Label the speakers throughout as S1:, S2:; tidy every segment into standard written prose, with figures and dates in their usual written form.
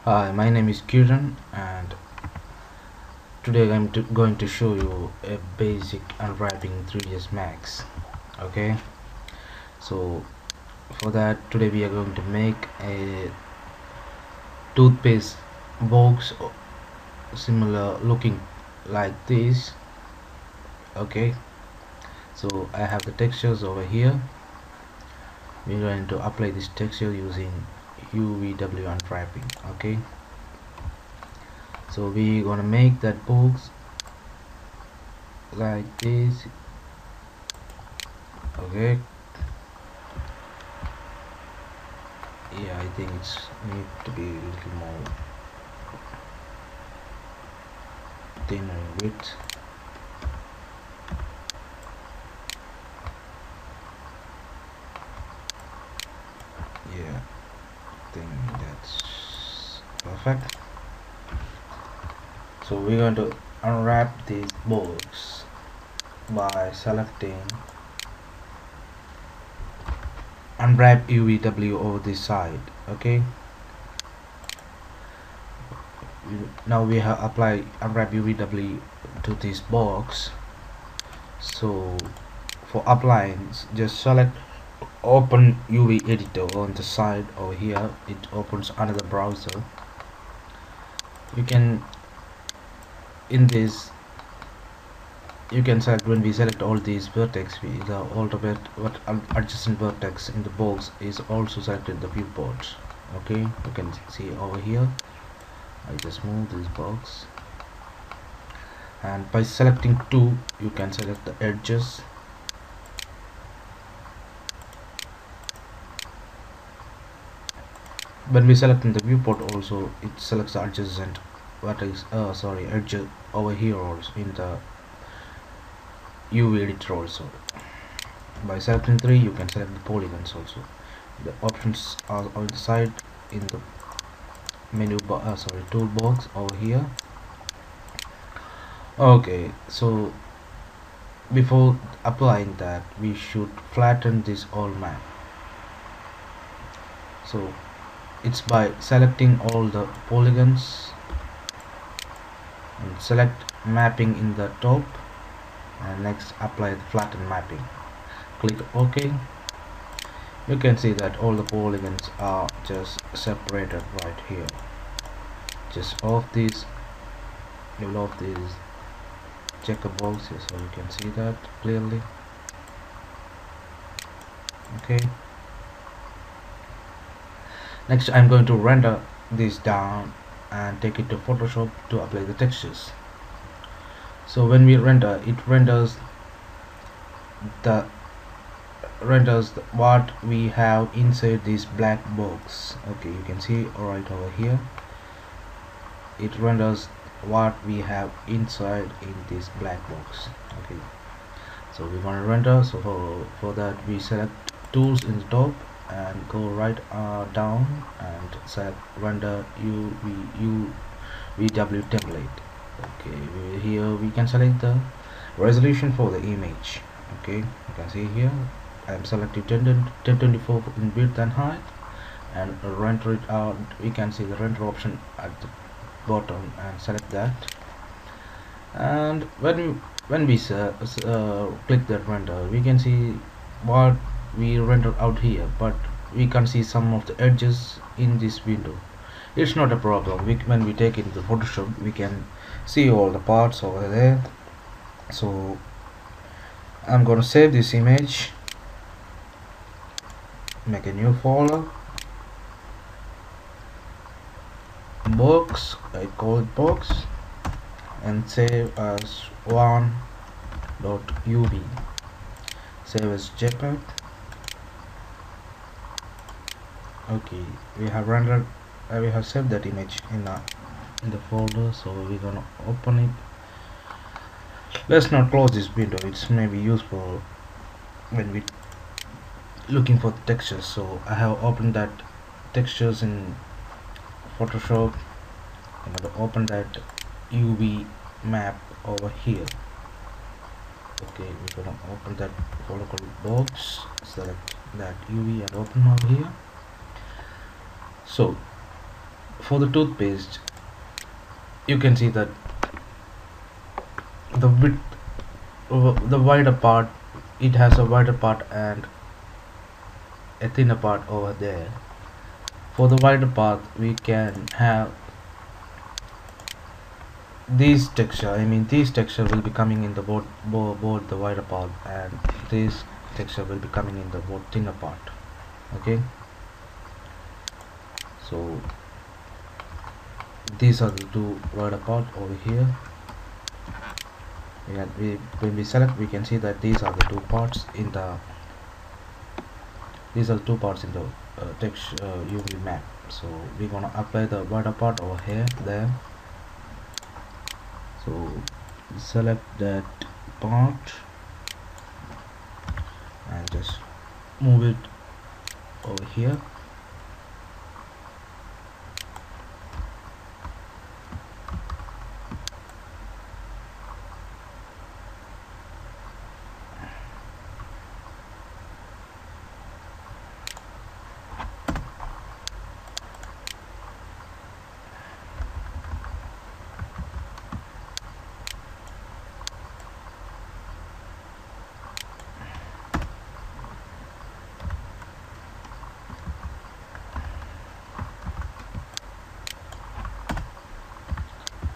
S1: Hi, my name is Kiran, and today I'm going to show you a basic unwrapping 3dsmax. Okay, so for that today we are going to make a toothpaste box similar looking like this. Okay, so I have the textures over here. We're going to apply this texture using UVW unwrapping. Okay, so we're gonna make that box like this. Okay, yeah, I think it's need to be a little more thinner in width. Yeah, I think that's perfect. So we're going to unwrap these box by selecting unwrap UVW over this side. Okay, now we have applied unwrap UVW to this box. So for applying, just select open UV editor on the side over here. It opens another browser. You can in this you can select, when we select all these vertex, all the what adjacent vertex in the box is also selected the viewport. Okay, you can see over here I just move this box, and by selecting 2 you can select the edges. When we select in the viewport also, it selects the adjacent vertex edge over here also in the UV editor also. By selecting 3 you can select the polygons also. The options are on the side in the toolbox over here. Okay, so before applying that we should flatten this all map. So it's by selecting all the polygons and select mapping in the top, and next apply the flatten mapping. Click OK. You can see that all the polygons are just separated right here. Just off these, you'll off these checker boxes so you can see that clearly. Okay, next I'm going to render this down and take it to Photoshop to apply the textures. So when we render, it the renders what we have inside this black box. Okay, you can see right over here it renders what we have inside in this black box. Okay, so we want to render. So for that we select tools in the top and go right down and select render UVW template. Okay, here we can select the resolution for the image. Okay, you can see here I'm selecting 1024 in width and height, and render it out. We can see the render option at the bottom and select that. And when we click that render, we can see what we rendered out here, but we can see some of the edges in this window. It's not a problem. When we take it into Photoshop, we can see all the parts over there. So I'm gonna save this image, make a new folder, box, I call it box, and save as one.uv, save as JPEG. Okay, we have rendered, we have saved that image in the folder, so we're gonna open it. Let's not close this window, it's maybe useful when we looking for the textures. So I have opened that textures in Photoshop. I'm going to open that UV map over here. Okay, we're going to open that folder called box, select that UV and open over here. So for the toothpaste, you can see that the width, the wider part, it has a wider part and a thinner part over there. For the wider part, we can have these texture. I mean, these texture will be coming in the both the wider part, and this texture will be coming in the both thinner part. Okay, so these are the two wider part over here. When we select, we can see that these are the two parts in the text UV map. So we're gonna apply the wider part over here, there. So select that part and just move it over here.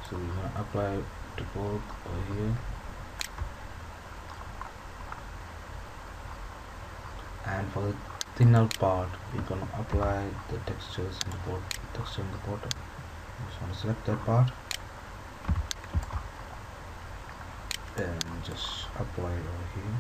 S1: So we're gonna apply to both over here, and for the thinner part, we're gonna apply the textures in the texture in the bottom. Just want to select that part and just apply it over here.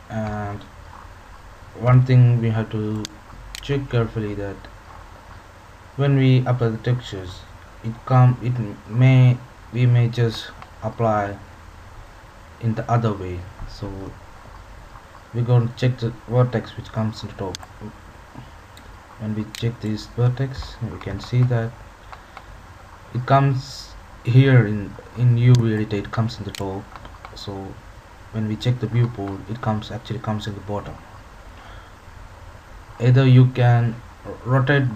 S1: And one thing we have to check carefully, that when we apply the textures, we may just apply in the other way. So we're going to check the vertex which comes in the top. When we check this vertex, we can see that it comes here in UV editor, it comes in the top. So when we check the viewport, it actually comes in the bottom. Either you can rotate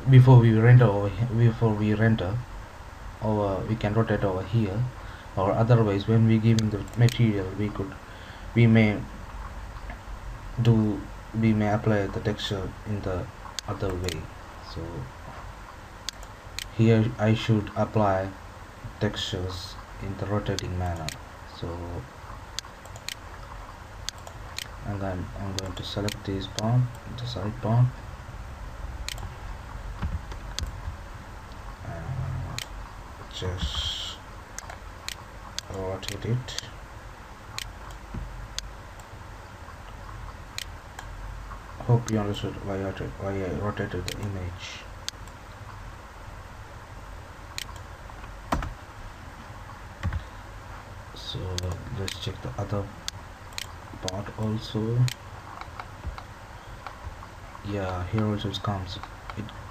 S1: before we render or we can rotate over here, or otherwise when we giving the material, we may apply the texture in the other way. So here I should apply textures in the rotating manner. So, and then I'm going to select this part, the side part, and just rotate it. Hope you understood why I rotated the image. So let's check the other part also. Yeah, here also it comes.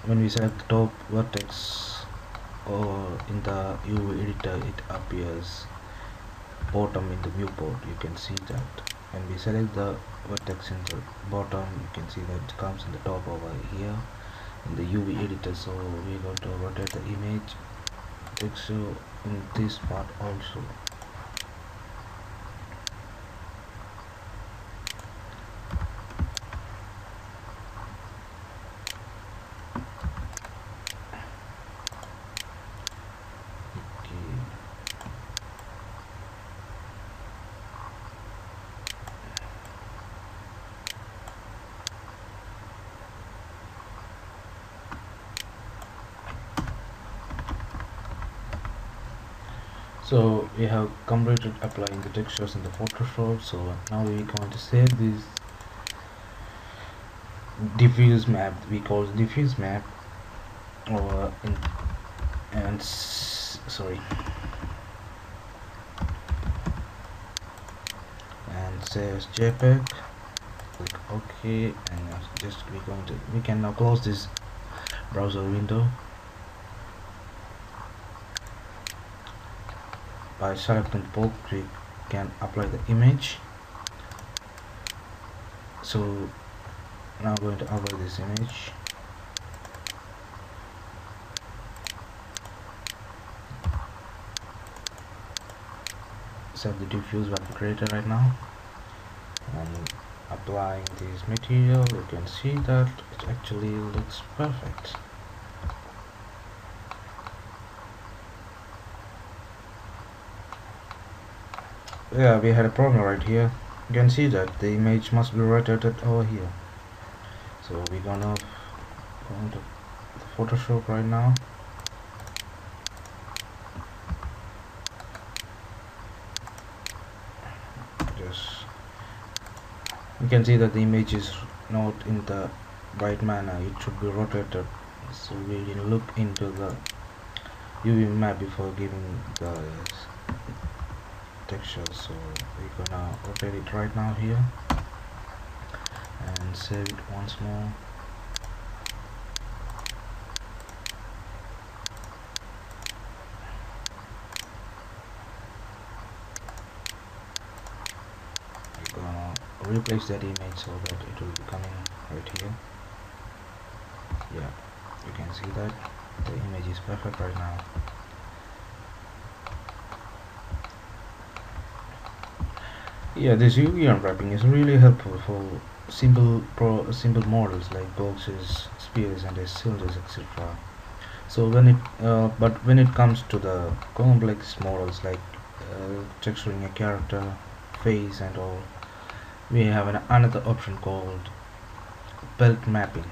S1: When we select the top vertex or in the UV editor, it appears bottom in the viewport. You can see that when we select the vertex in the bottom, you can see that it comes in the top over here in the UV editor. So we're going to rotate the image texture in this part also. So we have completed applying the textures in the Photoshop. So now we're going to save this diffuse map. We call it diffuse map, or and sorry, and says JPEG. Click OK, and just we can now close this browser window by selecting both. We can apply the image. So now I'm going to apply this image. Set the diffuse that we created right now, and applying this material, you can see that it actually looks perfect. Yeah, we had a problem right here. You can see that the image must be rotated over here. So we're gonna go into Photoshop right now. Just you can see that the image is not in the right manner. It should be rotated. So we will look into the UV map before giving the texture. So we're gonna rotate it right now here and save it once more. We're gonna replace that image so that it will be coming right here. Yeah, you can see that the image is perfect right now. Yeah, this UV unwrapping is really helpful for simple models like boxes, spheres, and cylinders, etc. So when it comes to the complex models like texturing a character, face, and all, we have another option called belt mapping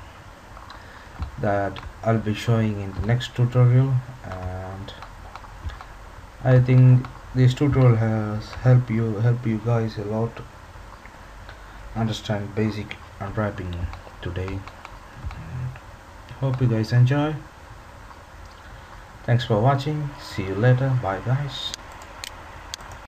S1: that I'll be showing in the next tutorial, and I think this tutorial has helped you guys a lot understand basic unwrapping today. Hope you guys enjoy. Thanks for watching. See you later. Bye guys.